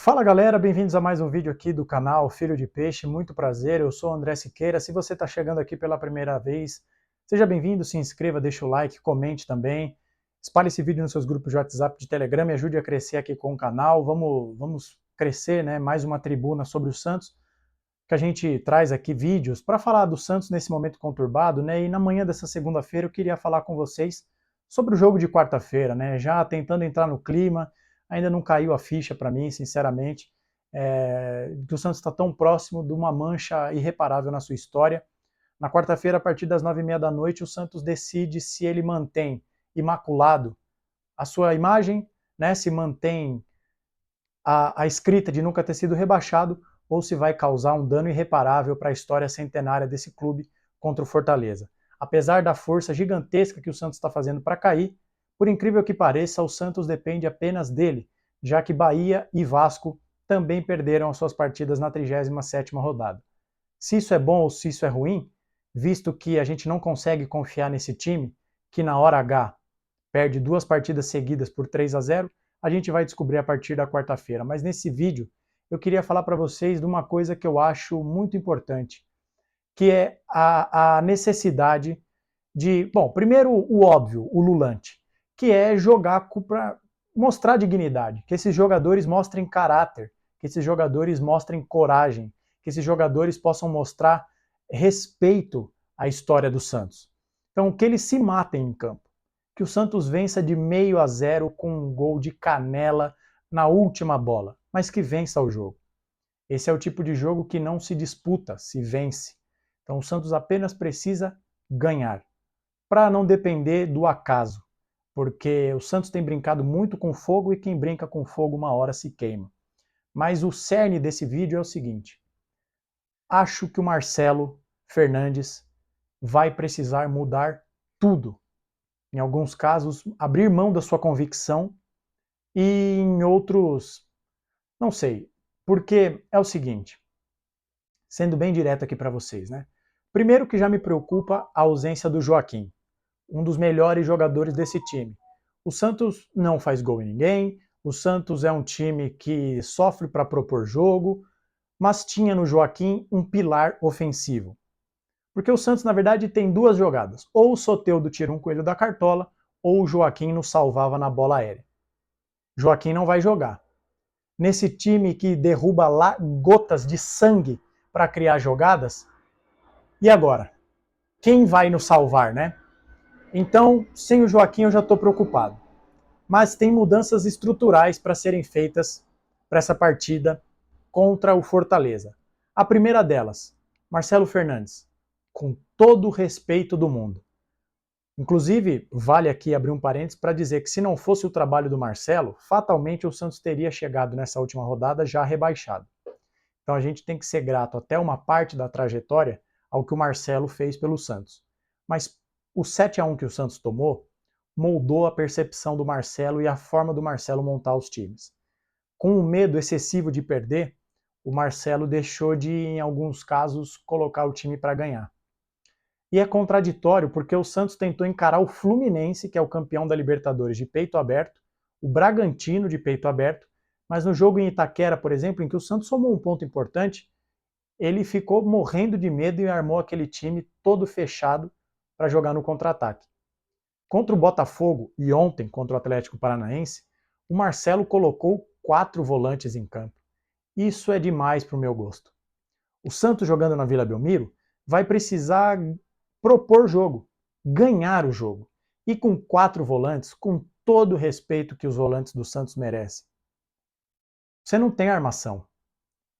Fala galera, bem-vindos a mais um vídeo aqui do canal Filho de Peixe, muito prazer, eu sou o André Siqueira. Se você está chegando aqui pela primeira vez, seja bem-vindo, se inscreva, deixa o like, comente também, espalhe esse vídeo nos seus grupos de WhatsApp, de Telegram, me ajude a crescer aqui com o canal, vamos crescer, né, mais uma tribuna sobre o Santos, que a gente traz aqui vídeos para falar do Santos nesse momento conturbado, né, e na manhã dessa segunda-feira eu queria falar com vocês sobre o jogo de quarta-feira, né, já tentando entrar no clima. Ainda não caiu a ficha para mim, sinceramente, que o Santos está tão próximo de uma mancha irreparável na sua história. Na quarta-feira, a partir das 9h30 da noite, o Santos decide se ele mantém imaculado a sua imagem, né, se mantém a escrita de nunca ter sido rebaixado, ou se vai causar um dano irreparável para a história centenária desse clube contra o Fortaleza. Apesar da força gigantesca que o Santos está fazendo para cair, por incrível que pareça, o Santos depende apenas dele, já que Bahia e Vasco também perderam as suas partidas na 37ª rodada. Se isso é bom ou se isso é ruim, visto que a gente não consegue confiar nesse time, que na hora H perde 2 partidas seguidas por 3-0, a gente vai descobrir a partir da quarta-feira. Mas nesse vídeo eu queria falar para vocês de uma coisa que eu acho muito importante, que é a necessidade de, bom, primeiro o óbvio, o lulante, que é jogar para mostrar dignidade, que esses jogadores mostrem caráter, que esses jogadores mostrem coragem, que esses jogadores possam mostrar respeito à história do Santos. Então, que eles se matem em campo, que o Santos vença de 0-0 com um gol de canela na última bola, mas que vença o jogo. Esse é o tipo de jogo que não se disputa, se vence. Então o Santos apenas precisa ganhar, para não depender do acaso, porque o Santos tem brincado muito com fogo e quem brinca com fogo uma hora se queima. Mas o cerne desse vídeo é o seguinte: acho que o Marcelo Fernandes vai precisar mudar tudo. Em alguns casos, abrir mão da sua convicção e em outros, não sei, porque é o seguinte, sendo bem direto aqui para vocês, né? Primeiro que já me preocupa a ausência do Joaquim, um dos melhores jogadores desse time. O Santos não faz gol em ninguém, o Santos é um time que sofre para propor jogo, mas tinha no Joaquim um pilar ofensivo. Porque o Santos, na verdade, tem duas jogadas. Ou o Soteldo tira um coelho da cartola, ou o Joaquim nos salvava na bola aérea. Joaquim não vai jogar. Nesse time que derruba lá gotas de sangue para criar jogadas, e agora? Quem vai nos salvar, né? Então, sem o Joaquim eu já estou preocupado. Mas tem mudanças estruturais para serem feitas para essa partida contra o Fortaleza. A primeira delas, Marcelo Fernandes, com todo o respeito do mundo. Inclusive, vale aqui abrir um parênteses para dizer que se não fosse o trabalho do Marcelo, fatalmente o Santos teria chegado nessa última rodada já rebaixado. Então a gente tem que ser grato até uma parte da trajetória ao que o Marcelo fez pelo Santos. Mas o 7-1 que o Santos tomou moldou a percepção do Marcelo e a forma do Marcelo montar os times. Com o medo excessivo de perder, o Marcelo deixou de, em alguns casos, colocar o time para ganhar. E é contraditório porque o Santos tentou encarar o Fluminense, que é o campeão da Libertadores, de peito aberto, o Bragantino de peito aberto, mas no jogo em Itaquera, por exemplo, em que o Santos somou um ponto importante, ele ficou morrendo de medo e armou aquele time todo fechado para jogar no contra-ataque. Contra o Botafogo e ontem contra o Atlético Paranaense, o Marcelo colocou 4 volantes em campo. Isso é demais para o meu gosto. O Santos jogando na Vila Belmiro vai precisar propor jogo, ganhar o jogo. E com 4 volantes, com todo o respeito que os volantes do Santos merecem. Você não tem armação.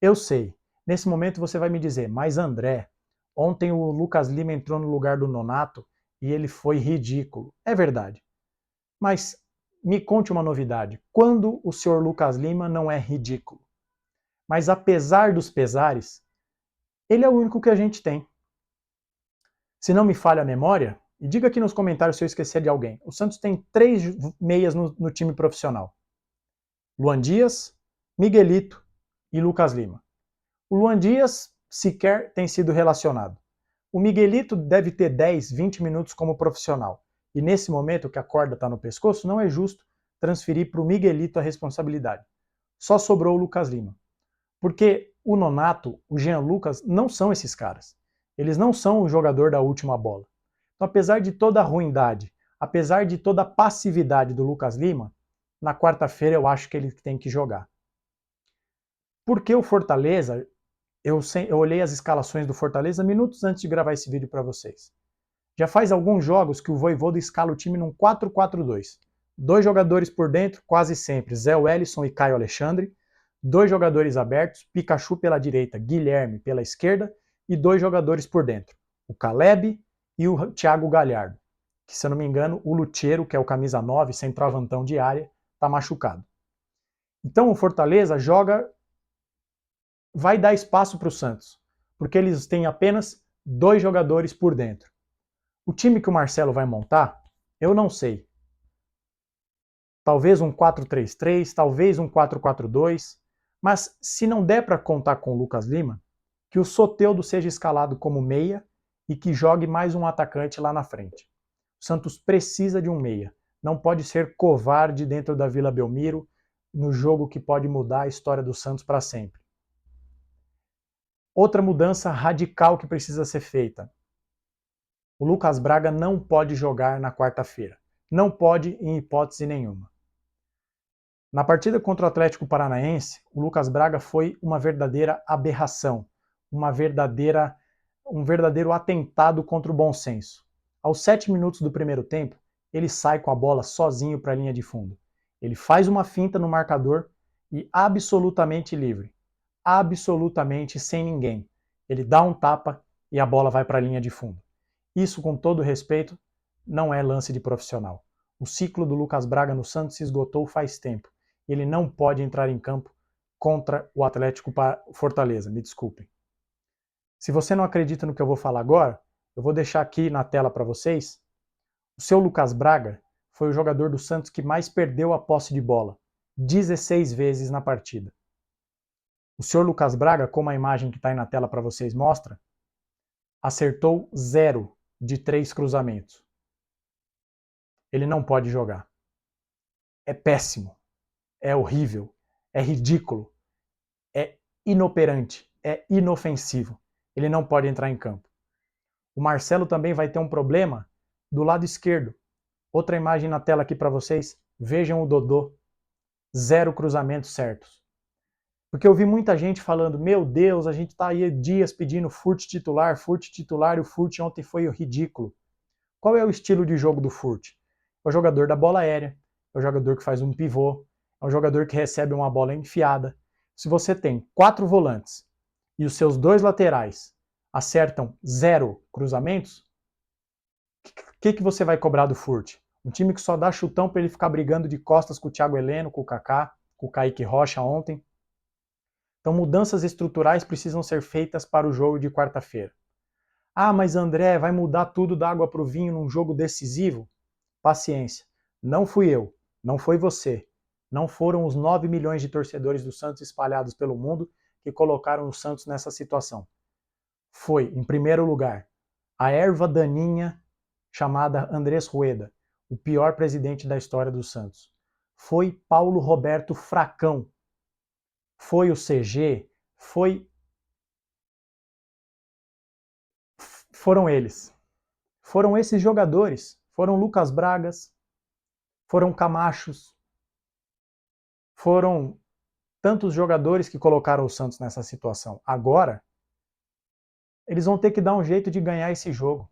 Eu sei. Nesse momento você vai me dizer, mas André, ontem o Lucas Lima entrou no lugar do Nonato e ele foi ridículo. É verdade. Mas me conte uma novidade. Quando o senhor Lucas Lima não é ridículo? Mas apesar dos pesares, ele é o único que a gente tem. Se não me falha a memória, e diga aqui nos comentários se eu esquecer de alguém, o Santos tem 3 meias no time profissional. Luan Dias, Miguelito e Lucas Lima. O Luan Dias sequer tem sido relacionado. O Miguelito deve ter 10, 20 minutos como profissional. E nesse momento que a corda está no pescoço, não é justo transferir para o Miguelito a responsabilidade. só sobrou o Lucas Lima. Porque o Nonato, o Jean Lucas, não são esses caras. Eles não são o jogador da última bola. Então, apesar de toda a ruindade, apesar de toda a passividade do Lucas Lima, na quarta-feira eu acho que ele tem que jogar. Porque o Fortaleza, eu olhei as escalações do Fortaleza minutos antes de gravar esse vídeo para vocês. Já faz alguns jogos que o Vojvoda escala o time num 4-4-2. 2 jogadores por dentro, quase sempre, Zé Wellison e Caio Alexandre. 2 jogadores abertos, Pikachu pela direita, Guilherme pela esquerda. E 2 jogadores por dentro, o Caleb e o Thiago Galhardo. Que, se eu não me engano, o Lucheiro, que é o camisa 9, centroavantão de área, está machucado. Então o Fortaleza vai dar espaço para o Santos, porque eles têm apenas 2 jogadores por dentro. O time que o Marcelo vai montar, eu não sei. Talvez um 4-3-3, talvez um 4-4-2, mas se não der para contar com o Lucas Lima, que o Soteldo seja escalado como meia e que jogue mais um atacante lá na frente. O Santos precisa de um meia, não pode ser covarde dentro da Vila Belmiro, no jogo que pode mudar a história do Santos para sempre. Outra mudança radical que precisa ser feita. O Lucas Braga não pode jogar na quarta-feira. Não pode em hipótese nenhuma. Na partida contra o Atlético Paranaense, o Lucas Braga foi uma verdadeira aberração, um verdadeiro atentado contra o bom senso. Aos 7 minutos do primeiro tempo, ele sai com a bola sozinho para a linha de fundo. Ele faz uma finta no marcador e absolutamente livre. Absolutamente sem ninguém. Ele dá um tapa e a bola vai para a linha de fundo. Isso, com todo respeito, não é lance de profissional. O ciclo do Lucas Braga no Santos se esgotou faz tempo. Ele não pode entrar em campo contra o Atlético Fortaleza, me desculpem. Se você não acredita no que eu vou falar agora, eu vou deixar aqui na tela para vocês. O seu Lucas Braga foi o jogador do Santos que mais perdeu a posse de bola, 16 vezes na partida. O senhor Lucas Braga, como a imagem que está aí na tela para vocês mostra, acertou 0 de 3 cruzamentos. Ele não pode jogar. É péssimo, é horrível, é ridículo, é inoperante, é inofensivo. Ele não pode entrar em campo. O Marcelo também vai ter um problema do lado esquerdo. Outra imagem na tela aqui para vocês. Vejam o Dodô. 0 cruzamentos certos. Porque eu vi muita gente falando, meu Deus, a gente está aí dias pedindo Furt titular, e o Furt ontem foi ridículo. Qual é o estilo de jogo do Furt? É o jogador da bola aérea, é o jogador que faz um pivô, é um jogador que recebe uma bola enfiada. Se você tem 4 volantes e os seus 2 laterais acertam 0 cruzamentos, o que você vai cobrar do Furt? Um time que só dá chutão para ele ficar brigando de costas com o Thiago Heleno, com o Kaká, com o Kaique Rocha ontem. Então, mudanças estruturais precisam ser feitas para o jogo de quarta-feira. Ah, mas André, vai mudar tudo da água para o vinho num jogo decisivo? Paciência. Não fui eu, não foi você. Não foram os 9 milhões de torcedores do Santos espalhados pelo mundo que colocaram o Santos nessa situação. Foi, em primeiro lugar, a erva daninha chamada Andrés Rueda, o pior presidente da história do Santos. Foi Paulo Roberto Fracão. Foi o CG, foram eles. Foram esses jogadores, foram Lucas Bragas, foram Camachos, foram tantos jogadores que colocaram o Santos nessa situação. Agora, eles vão ter que dar um jeito de ganhar esse jogo.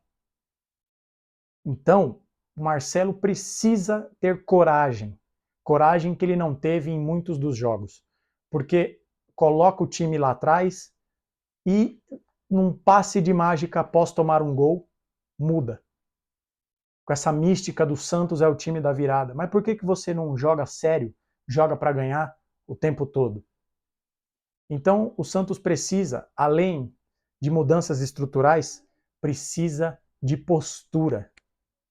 Então, o Marcelo precisa ter coragem. Coragem que ele não teve em muitos dos jogos. Porque coloca o time lá atrás e, num passe de mágica após tomar um gol, muda. Com essa mística do Santos é o time da virada. Mas por que você não joga sério, joga para ganhar o tempo todo? Então, o Santos precisa, além de mudanças estruturais, precisa de postura.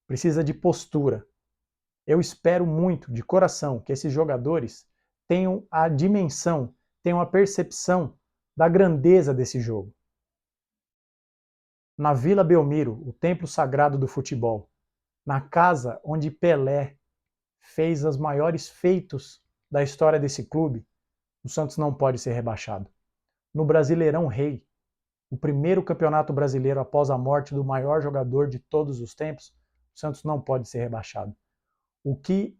Precisa de postura. Eu espero muito, de coração, que esses jogadores tenham a dimensão, tenham a percepção da grandeza desse jogo. Na Vila Belmiro, o templo sagrado do futebol, na casa onde Pelé fez os maiores feitos da história desse clube, o Santos não pode ser rebaixado. No Brasileirão Rei, o primeiro campeonato brasileiro após a morte do maior jogador de todos os tempos, o Santos não pode ser rebaixado. O que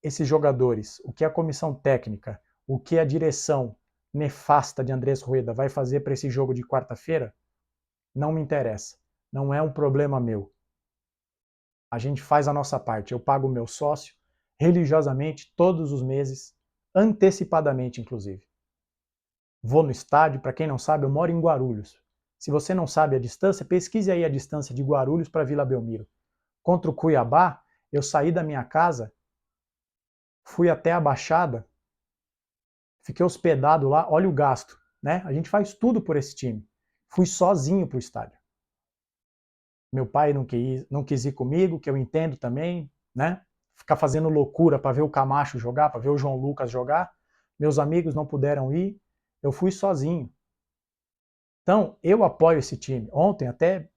esses jogadores, o que a comissão técnica, o que a direção nefasta de Andrés Rueda vai fazer para esse jogo de quarta-feira, não me interessa. Não é um problema meu. A gente faz a nossa parte. Eu pago o meu sócio religiosamente todos os meses, antecipadamente inclusive. Vou no estádio, para quem não sabe, eu moro em Guarulhos. Se você não sabe a distância, pesquise aí a distância de Guarulhos para Vila Belmiro. Contra o Cuiabá, eu saí da minha casa, fui até a Baixada, fiquei hospedado lá, olha o gasto, né? A gente faz tudo por esse time. Fui sozinho para o estádio. Meu pai não quis ir comigo, que eu entendo também, né? Ficar fazendo loucura para ver o Camacho jogar, para ver o João Lucas jogar. Meus amigos não puderam ir, eu fui sozinho. Então, eu apoio esse time. Ontem até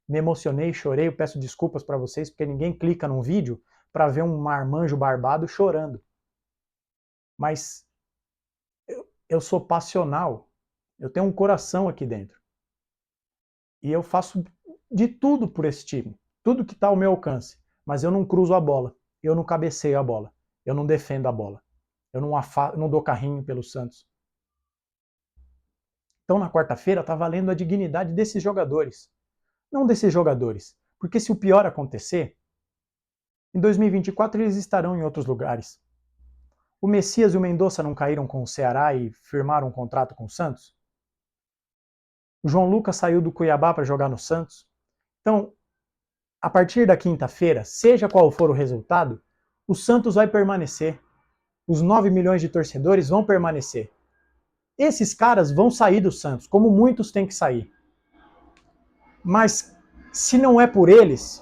me emocionei, chorei, eu peço desculpas para vocês, porque ninguém clica num vídeo para ver um marmanjo barbado chorando. Mas eu sou passional, eu tenho um coração aqui dentro. E eu faço de tudo por esse time, tudo que está ao meu alcance. Mas eu não cruzo a bola, eu não cabeceio a bola, eu não defendo a bola, eu não dou carrinho pelo Santos. Então na quarta-feira está valendo a dignidade desses jogadores. Não desses jogadores, porque se o pior acontecer, em 2024 eles estarão em outros lugares. O Messias e o Mendonça não caíram com o Ceará e firmaram um contrato com o Santos? O João Lucas saiu do Cuiabá para jogar no Santos? Então, a partir da quinta-feira, seja qual for o resultado, o Santos vai permanecer. Os 9 milhões de torcedores vão permanecer. Esses caras vão sair do Santos, como muitos têm que sair. Mas se não é por eles,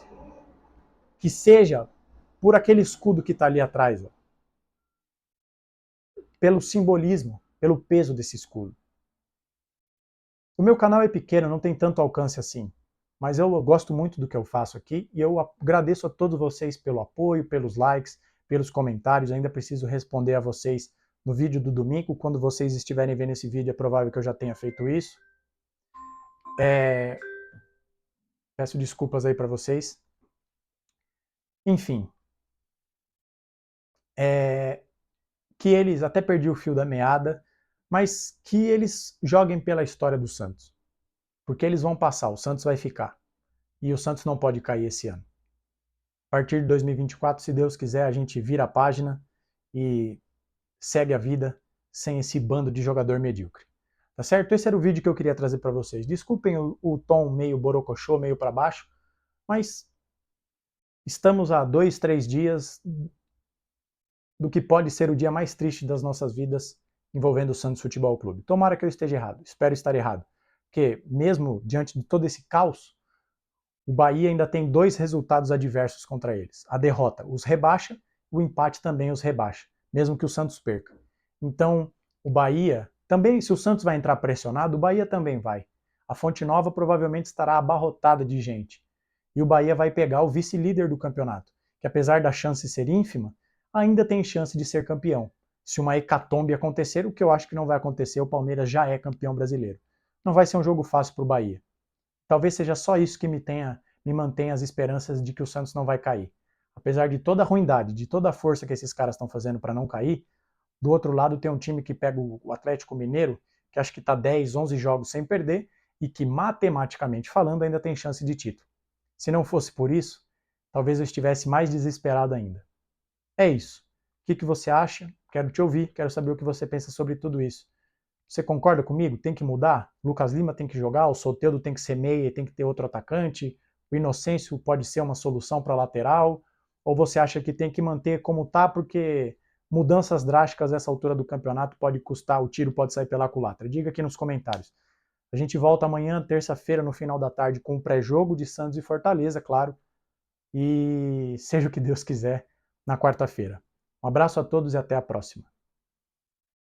que seja por aquele escudo que está ali atrás, ó, pelo simbolismo, pelo peso desse escudo. O meu canal é pequeno, não tem tanto alcance assim, mas eu gosto muito do que eu faço aqui e eu agradeço a todos vocês pelo apoio, pelos likes, pelos comentários. Ainda preciso responder a vocês no vídeo do domingo. Quando vocês estiverem vendo esse vídeo, é provável que eu já tenha feito isso. Peço desculpas aí para vocês. Enfim, que eles, até perdi o fio da meada, mas que eles joguem pela história do Santos. Porque eles vão passar, o Santos vai ficar. E o Santos não pode cair esse ano. A partir de 2024, se Deus quiser, a gente vira a página e segue a vida sem esse bando de jogador medíocre. Tá certo? Esse era o vídeo que eu queria trazer para vocês. Desculpem o tom meio borocochô, meio para baixo, mas estamos a 2, 3 dias do que pode ser o dia mais triste das nossas vidas envolvendo o Santos Futebol Clube. Tomara que eu esteja errado, espero estar errado, porque mesmo diante de todo esse caos, o Bahia ainda tem 2 resultados adversos contra eles. A derrota os rebaixa, o empate também os rebaixa, mesmo que o Santos perca. Então, o Bahia, também, se o Santos vai entrar pressionado, o Bahia também vai. A Fonte Nova provavelmente estará abarrotada de gente. E o Bahia vai pegar o vice-líder do campeonato, que apesar da chance ser ínfima, ainda tem chance de ser campeão. Se uma hecatombe acontecer, o que eu acho que não vai acontecer, o Palmeiras já é campeão brasileiro. Não vai ser um jogo fácil para o Bahia. Talvez seja só isso que me mantenha as esperanças de que o Santos não vai cair. Apesar de toda a ruindade, de toda a força que esses caras estão fazendo para não cair, do outro lado tem um time que pega o Atlético Mineiro, que acho que está 10, 11 jogos sem perder, e que matematicamente falando ainda tem chance de título. Se não fosse por isso, talvez eu estivesse mais desesperado ainda. É isso. O que você acha? Quero te ouvir, quero saber o que você pensa sobre tudo isso. Você concorda comigo? Tem que mudar? Lucas Lima tem que jogar, o Soteldo tem que ser meia e tem que ter outro atacante, o Inocêncio pode ser uma solução para lateral, ou você acha que tem que manter como tá porque mudanças drásticas nessa altura do campeonato pode custar, o tiro pode sair pela culatra? Diga aqui nos comentários. A gente volta amanhã, terça-feira, no final da tarde, com o pré-jogo de Santos e Fortaleza, claro, e seja o que Deus quiser, na quarta-feira. Um abraço a todos e até a próxima.